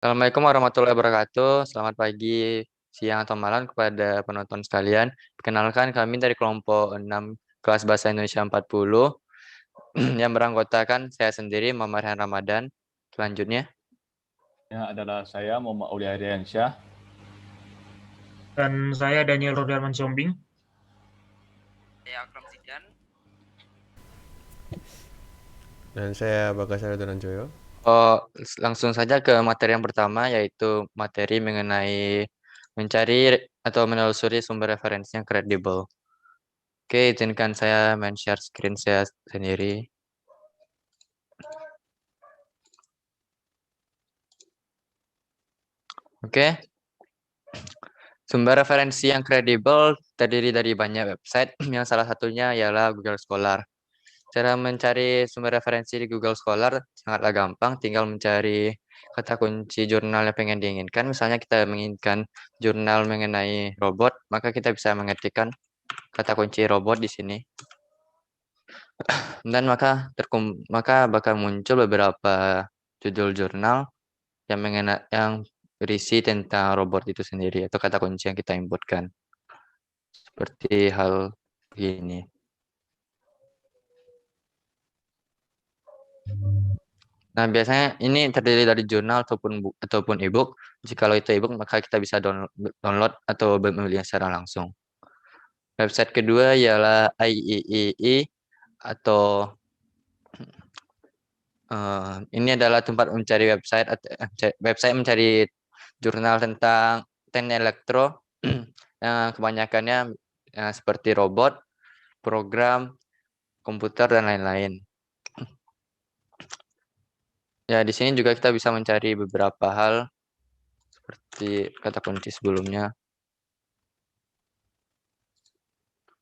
Assalamualaikum warahmatullahi wabarakatuh. Selamat pagi, siang, atau malam kepada penonton sekalian. Perkenalkan kami dari kelompok 6 kelas Bahasa Indonesia 40 yang beranggotakan saya sendiri, Muhammad Farhan Ramadan. Selanjutnya, Adalah saya Muhammad Aulia Hadiansyah. Dan saya Daniel Rodarman Sombing. Saya Akram Zidan. Dan saya Bagasara Donanjoyo. langsung saja ke materi yang pertama, yaitu materi mengenai mencari atau menelusuri sumber referensi yang kredibel. Oke, izinkan saya share screen saya sendiri. Oke. Sumber referensi yang kredibel terdiri dari banyak website, yang salah satunya ialah Google Scholar. Cara mencari sumber referensi di Google Scholar sangatlah gampang, tinggal mencari kata kunci jurnal yang pengen diinginkan. Misalnya kita menginginkan jurnal mengenai robot, maka kita bisa mengetikkan kata kunci robot di sini. Dan maka bakal muncul beberapa judul jurnal yang berisi tentang robot itu sendiri atau kata kunci yang kita inputkan. Seperti hal ini. Nah, biasanya ini terdiri dari jurnal ataupun e-book. Jikalau itu e-book, maka kita bisa download atau membelinya secara langsung. Website kedua ialah IEEE atau ini adalah tempat mencari website mencari jurnal tentang teknik elektro yang kebanyakannya seperti robot, program, komputer, dan lain-lain. Ya, di sini juga kita bisa mencari beberapa hal seperti kata kunci sebelumnya.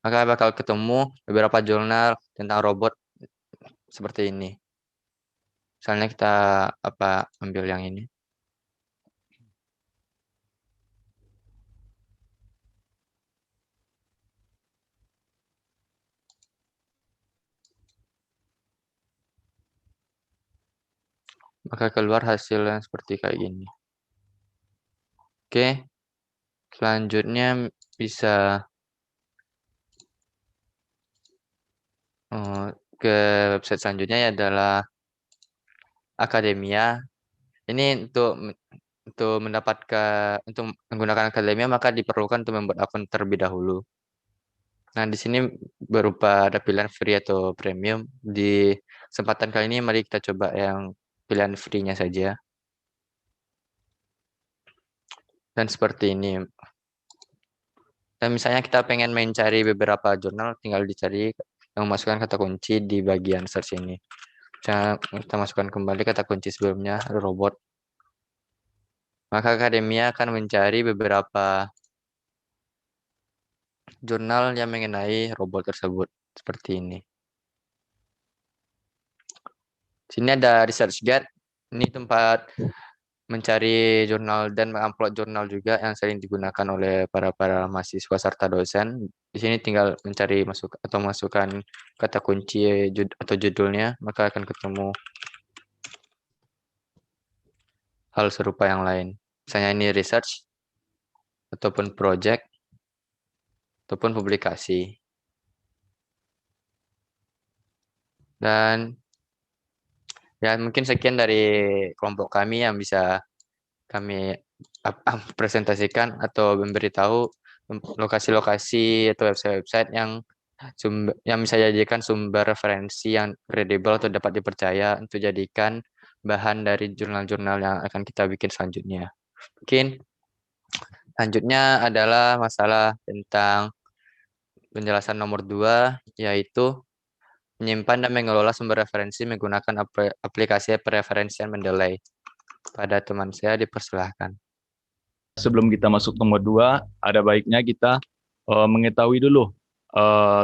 Maka bakal ketemu beberapa jurnal tentang robot seperti ini. Misalnya kita ambil yang ini. Maka keluar hasilnya seperti kayak gini. Oke. Selanjutnya bisa ke website selanjutnya adalah Akademia. Ini untuk menggunakan Akademia maka diperlukan untuk membuat akun terlebih dahulu. Nah, di sini berupa ada pilihan free atau premium. Di kesempatan kali ini mari kita coba yang pilihan free-nya saja. Dan seperti ini. Dan misalnya kita pengen mencari beberapa jurnal, tinggal dicari yang memasukkan kata kunci di bagian search ini. Kita masukkan kembali kata kunci sebelumnya, robot. Maka Akademia akan mencari beberapa jurnal yang mengenai robot tersebut. Seperti ini. Sini ada research guide. Ini tempat mencari jurnal dan mengupload jurnal juga yang sering digunakan oleh para mahasiswa serta dosen. Di sini tinggal mencari masukkan kata kunci atau judulnya, maka akan ketemu hal serupa yang lain. Misalnya ini research ataupun project ataupun publikasi. Dan ya mungkin sekian dari kelompok kami yang bisa kami presentasikan atau memberitahu lokasi-lokasi atau website-website yang bisa dijadikan sumber referensi yang kredibel atau dapat dipercaya untuk jadikan bahan dari jurnal-jurnal yang akan kita bikin selanjutnya. Mungkin selanjutnya adalah masalah tentang penjelasan nomor 2, yaitu menyimpan dan mengelola sumber referensi menggunakan aplikasi preferensian Mendeley. Pada teman saya dipersilahkan. Sebelum kita masuk nomor 2, ada baiknya kita mengetahui dulu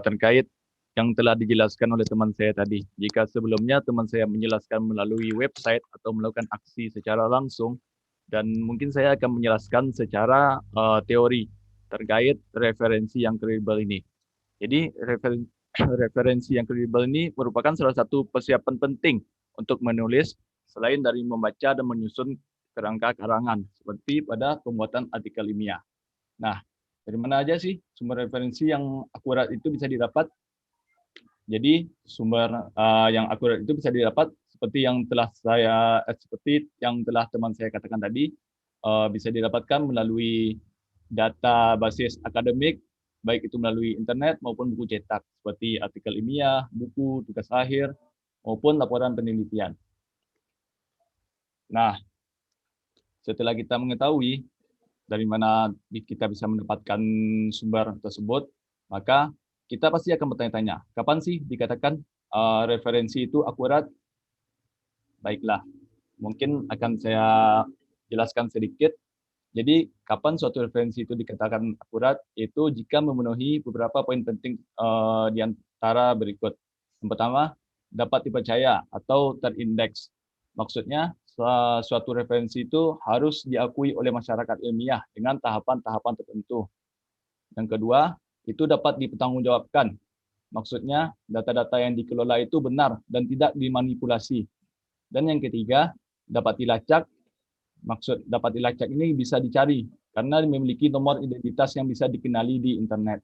terkait yang telah dijelaskan oleh teman saya tadi. Jika sebelumnya teman saya menjelaskan melalui website atau melakukan aksi secara langsung, dan mungkin saya akan menjelaskan secara teori terkait referensi yang kredibel ini. Jadi referensi yang kredibel ini merupakan salah satu persiapan penting untuk menulis selain dari membaca dan menyusun kerangka karangan seperti pada pembuatan artikel ilmiah. Nah, dari mana aja sih sumber referensi yang akurat itu bisa didapat? Jadi sumber yang akurat itu bisa didapat seperti yang telah teman saya katakan tadi, bisa didapatkan melalui data basis akademik, baik itu melalui internet maupun buku cetak seperti artikel ilmiah, buku, tugas akhir, maupun laporan penelitian. Nah, setelah kita mengetahui dari mana kita bisa mendapatkan sumber tersebut, maka kita pasti akan bertanya-tanya, kapan sih dikatakan referensi itu akurat? Baiklah, mungkin akan saya jelaskan sedikit. Jadi, kapan suatu referensi itu dikatakan akurat, itu jika memenuhi beberapa poin penting di antara berikut. Yang pertama, dapat dipercaya atau terindeks. Maksudnya, suatu referensi itu harus diakui oleh masyarakat ilmiah dengan tahapan-tahapan tertentu. Yang kedua, itu dapat dipertanggungjawabkan. Maksudnya, data-data yang dikelola itu benar dan tidak dimanipulasi. Dan yang ketiga, dapat dilacak. Maksud dapat dilacak ini bisa dicari karena memiliki nomor identitas yang bisa dikenali di internet.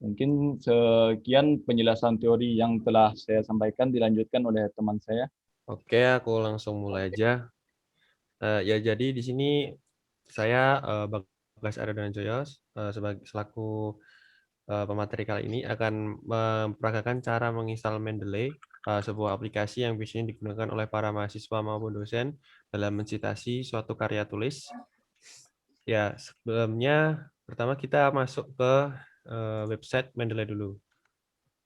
Mungkin sekian penjelasan teori yang telah saya sampaikan, dilanjutkan oleh teman saya. Oke, aku langsung mulai aja. Ya, jadi di sini saya Bagas Aryo Dananjoyo selaku pemateri kali ini akan memperagakan cara menginstal Mendeley, sebuah aplikasi yang biasanya digunakan oleh para mahasiswa maupun dosen dalam mensitasi suatu karya tulis. Ya, sebelumnya pertama kita masuk ke website Mendeley dulu.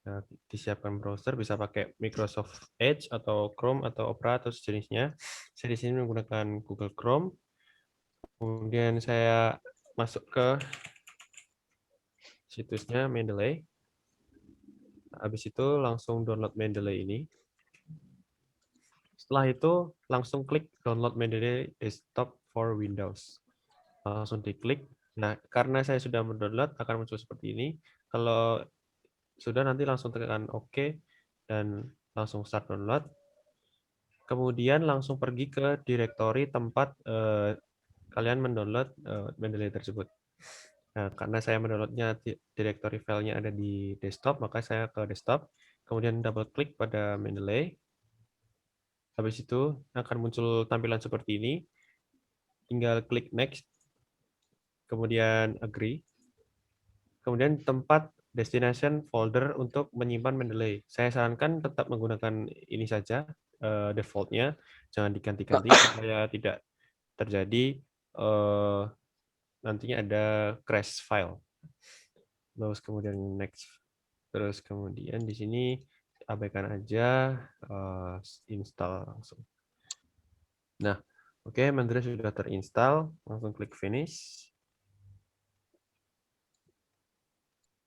Nah, disiapkan browser, bisa pakai Microsoft Edge atau Chrome atau Opera atau sejenisnya. Saya di sini menggunakan Google Chrome. Kemudian saya masuk ke situsnya Mendeley. Habis itu langsung download Mendeley ini. Setelah itu langsung klik download Mendeley Desktop for Windows. Langsung diklik. Nah, karena saya sudah mendownload akan muncul seperti ini. Kalau sudah, nanti langsung tekan OK dan langsung start download. Kemudian langsung pergi ke direktori tempat kalian mendownload Mendeley tersebut. Nah, karena saya mendownloadnya direktori filenya ada di desktop, maka saya ke desktop. Kemudian double klik pada Mendeley. Habis itu akan muncul tampilan seperti ini. Tinggal klik next. Kemudian agree. Kemudian tempat destination folder untuk menyimpan Mendeley. Saya sarankan tetap menggunakan ini saja defaultnya, jangan diganti-ganti supaya tidak terjadi nantinya ada crash file. Terus kemudian next. Terus kemudian di sini abaikan aja, install langsung. Nah, oke, Mendeley sudah terinstall, langsung klik finish.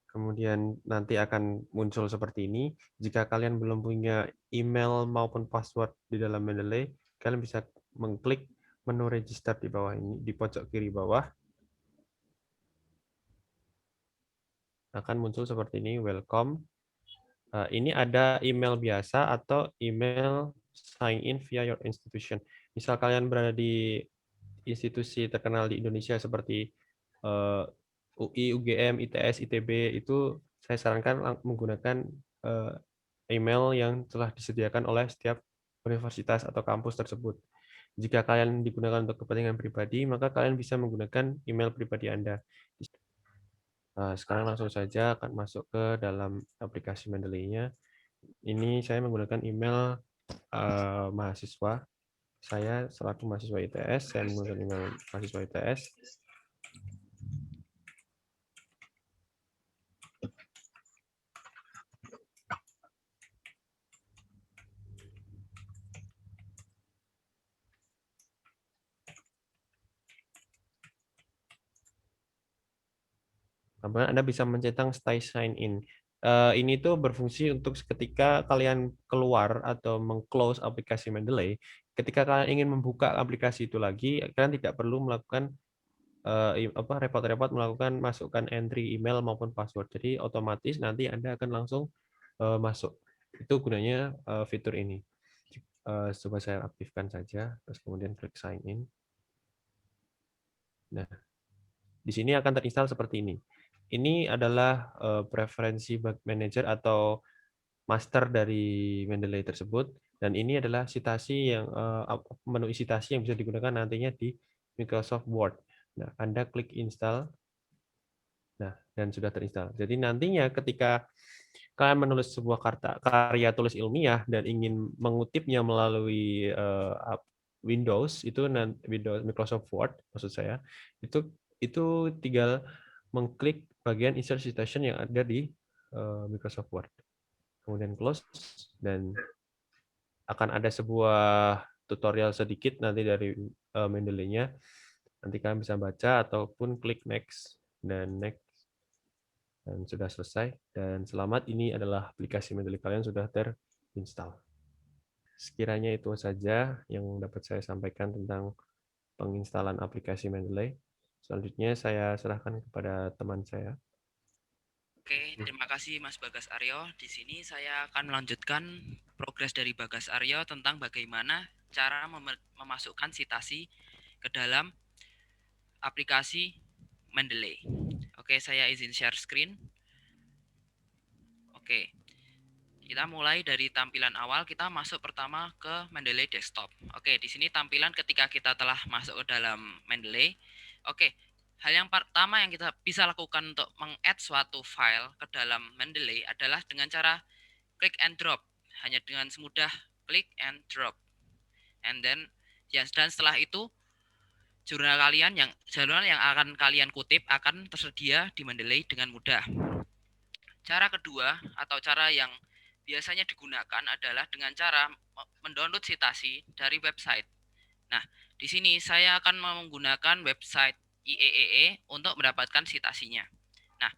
Kemudian nanti akan muncul seperti ini. Jika kalian belum punya email maupun password di dalam Mendeley, kalian bisa mengklik menu register di bawah ini, di pojok kiri bawah. Akan muncul seperti ini, welcome. Ini ada email biasa atau email sign in via your institution. Misal kalian berada di institusi terkenal di Indonesia seperti UI, UGM, ITS, ITB, itu saya sarankan menggunakan email yang telah disediakan oleh setiap universitas atau kampus tersebut. Jika kalian digunakan untuk kepentingan pribadi, maka kalian bisa menggunakan email pribadi Anda. Nah, sekarang langsung saja akan masuk ke dalam aplikasi Mendeley-nya. Ini saya menggunakan email mahasiswa. Saya selaku mahasiswa ITS, saya menggunakan email mahasiswa ITS. Anda bisa mencetang stay sign in. Ini tuh berfungsi untuk ketika kalian keluar atau meng-close aplikasi Mendeley, ketika kalian ingin membuka aplikasi itu lagi, kalian tidak perlu melakukan repot-repot melakukan masukkan entry email maupun password. Jadi otomatis nanti Anda akan langsung masuk. Itu gunanya fitur ini. Coba saya aktifkan saja, terus kemudian klik sign in. Nah, di sini akan terinstall seperti ini. Ini adalah preferensi bug manager atau master dari Mendeley tersebut, dan ini adalah citasi yang menu citasi yang bisa digunakan nantinya di Microsoft Word. Nah, Anda klik install. Nah, dan sudah terinstall. Jadi nantinya ketika kalian menulis sebuah karya tulis ilmiah dan ingin mengutipnya melalui Windows, itu Windows Microsoft Word maksud saya, itu tinggal mengklik bagian insert citation yang ada di Microsoft Word. Kemudian close, dan akan ada sebuah tutorial sedikit nanti dari Mendeley-nya. Nanti kalian bisa baca ataupun klik next dan next. Dan sudah selesai. Dan selamat, ini adalah aplikasi Mendeley kalian sudah terinstall. Sekiranya itu saja yang dapat saya sampaikan tentang penginstalan aplikasi Mendeley. Selanjutnya saya serahkan kepada teman saya. Oke, terima kasih Mas Bagas Aryo. Di sini saya akan melanjutkan progres dari Bagas Aryo tentang bagaimana cara memasukkan citasi ke dalam aplikasi Mendeley. Oke, saya izin share screen. Oke, kita mulai dari tampilan awal. Kita masuk pertama ke Mendeley Desktop. Oke, di sini tampilan ketika kita telah masuk ke dalam Mendeley. Oke, hal yang pertama yang kita bisa lakukan untuk meng-add suatu file ke dalam Mendeley adalah dengan cara click and drop. Hanya dengan semudah click and drop. And then, ya, dan setelah itu jurnal yang akan kalian kutip akan tersedia di Mendeley dengan mudah. Cara kedua atau cara yang biasanya digunakan adalah dengan cara mendownload citasi dari website. Nah, di sini saya akan menggunakan website IEEE untuk mendapatkan citasinya. Nah,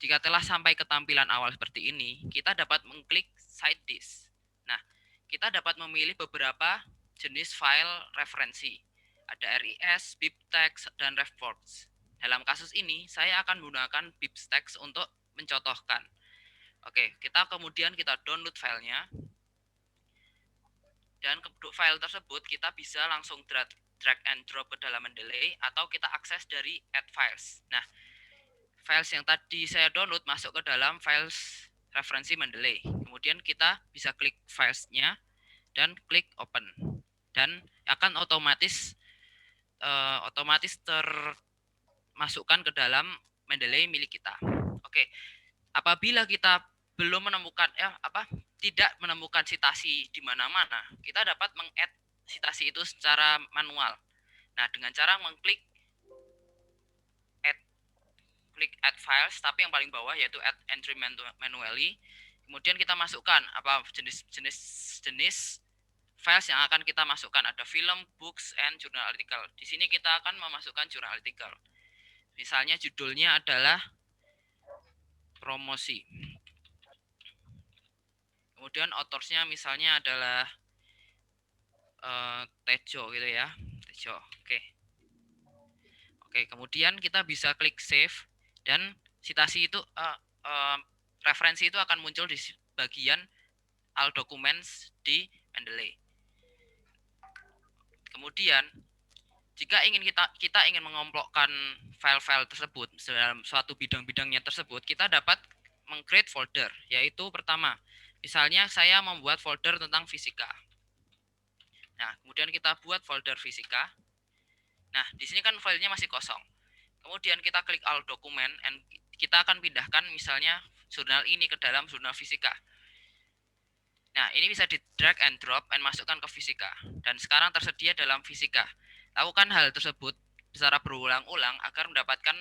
jika telah sampai ke tampilan awal seperti ini, kita dapat mengklik Cite This. Nah, kita dapat memilih beberapa jenis file referensi. Ada RIS, BibTeX, dan RefWorks. Dalam kasus ini, saya akan menggunakan BibTeX untuk mencontohkan. Oke, kita download filenya. Dan untuk file tersebut, kita bisa langsung drag and drop ke dalam Mendeley, atau kita akses dari Add Files. Nah, files yang tadi saya download masuk ke dalam files referensi Mendeley. Kemudian kita bisa klik filesnya, dan klik Open. Dan akan otomatis termasukkan ke dalam Mendeley milik kita. Oke, apabila kita belum menemukan tidak menemukan citasi di mana-mana, kita dapat meng-add citasi itu secara manual. Nah, dengan cara mengklik add files, tapi yang paling bawah yaitu add entry manually. Kemudian kita masukkan jenis files yang akan kita masukkan. Ada film, books, and journal article. Di sini kita akan memasukkan journal article. Misalnya judulnya adalah promosi. Kemudian autorsnya misalnya adalah Tejo gitu ya. Tejo. Oke, kemudian kita bisa klik save, dan citasi itu referensi itu akan muncul di bagian all documents di Mendeley. Kemudian jika kita ingin mengompolkan file-file tersebut dalam suatu bidang-bidangnya tersebut, kita dapat meng-create folder, yaitu pertama, misalnya saya membuat folder tentang fisika. Nah, kemudian kita buat folder fisika. Nah, di sini kan filenya masih kosong. Kemudian kita klik all document, and kita akan pindahkan misalnya jurnal ini ke dalam jurnal fisika. Nah, ini bisa di drag and drop and masukkan ke fisika. Dan sekarang tersedia dalam fisika. Lakukan hal tersebut secara berulang-ulang agar mendapatkan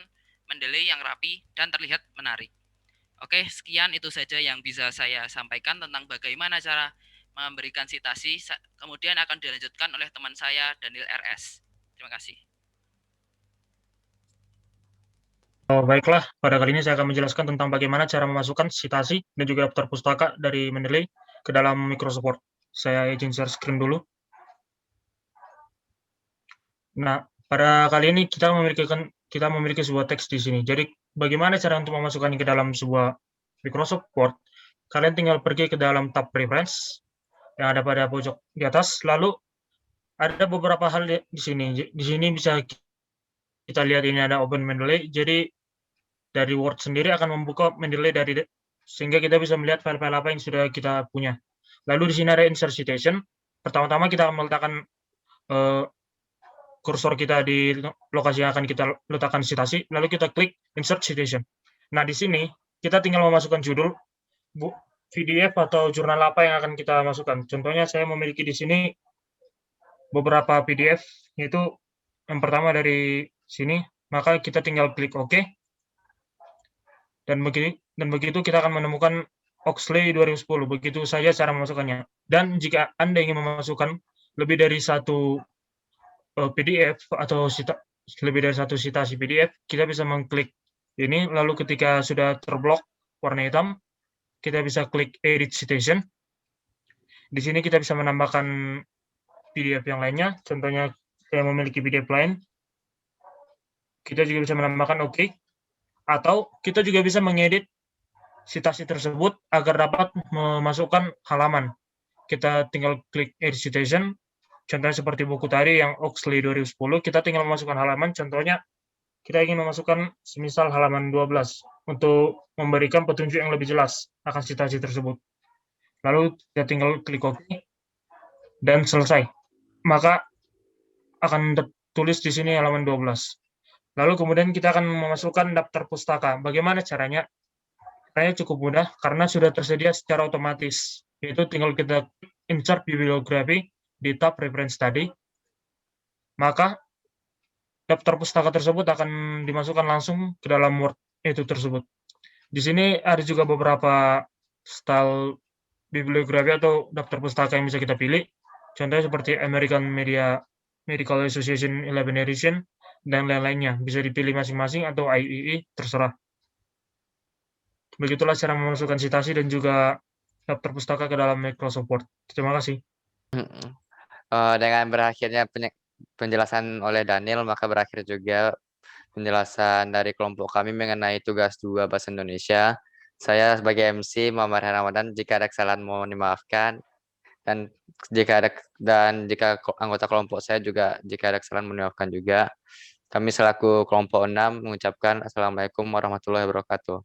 Mendeley yang rapi dan terlihat menarik. Oke, sekian itu saja yang bisa saya sampaikan tentang bagaimana cara memberikan citasi. Kemudian akan dilanjutkan oleh teman saya, Daniel RS. Terima kasih. Baiklah, pada kali ini saya akan menjelaskan tentang bagaimana cara memasukkan citasi dan juga daftar pustaka dari Mendeley ke dalam Microsoft Word. Saya izin share screen dulu. Nah, pada kali ini kita memiliki sebuah teks di sini. Jadi, bagaimana cara untuk memasukkannya ke dalam sebuah Microsoft Word? Kalian tinggal pergi ke dalam tab Preference, yang ada pada pojok di atas. Lalu ada beberapa hal di sini. Di sini bisa kita lihat ini ada Open Mendeley. Jadi dari Word sendiri akan membuka Mendeley sehingga kita bisa melihat file-file apa yang sudah kita punya. Lalu di sini ada Insert Citation. Pertama-tama kita akan meletakkan kursor kita di lokasi yang akan kita letakkan citasi, lalu kita klik Insert Citation. Nah, di sini kita tinggal memasukkan judul, PDF atau jurnal apa yang akan kita masukkan. Contohnya saya memiliki di sini beberapa PDF, yaitu yang pertama dari sini, maka kita tinggal klik OK. Dan begitu kita akan menemukan Oxley 2010. Begitu saja cara memasukkannya. Dan jika Anda ingin memasukkan lebih dari satu PDF atau lebih dari satu citasi PDF, kita bisa mengklik ini, lalu ketika sudah terblok warna hitam, kita bisa klik Edit Citation. Di sini kita bisa menambahkan PDF yang lainnya, contohnya saya memiliki PDF lain, kita juga bisa menambahkan OK, atau kita juga bisa mengedit citasi tersebut agar dapat memasukkan halaman. Kita tinggal klik Edit Citation, contohnya seperti buku tadi yang Oxley 2010, kita tinggal memasukkan halaman, contohnya kita ingin memasukkan semisal halaman 12 untuk memberikan petunjuk yang lebih jelas akan citasi tersebut. Lalu kita tinggal klik OK dan selesai. Maka akan tertulis di sini halaman 12. Lalu kemudian kita akan memasukkan daftar pustaka. Bagaimana caranya? Caranya cukup mudah karena sudah tersedia secara otomatis. Yaitu tinggal kita insert bibliografi di tab Reference Study, maka daftar pustaka tersebut akan dimasukkan langsung ke dalam Word itu tersebut. Di sini ada juga beberapa style bibliografi atau daftar pustaka yang bisa kita pilih. Contohnya seperti American Medical Association 11 Edition dan lain-lainnya. Bisa dipilih masing-masing atau IEE, terserah. Begitulah cara memasukkan citasi dan juga daftar pustaka ke dalam Microsoft Word. Terima kasih. Dengan berakhirnya penjelasan oleh Daniel, maka berakhir juga penjelasan dari kelompok kami mengenai tugas 2 Bahasa Indonesia. Saya sebagai MC Muhammad Ramadan, jika ada kesalahan mohon dimaafkan, dan jika anggota kelompok saya juga jika ada kesalahan mohon dimaafkan juga. Kami selaku kelompok 6 mengucapkan Assalamualaikum warahmatullahi wabarakatuh.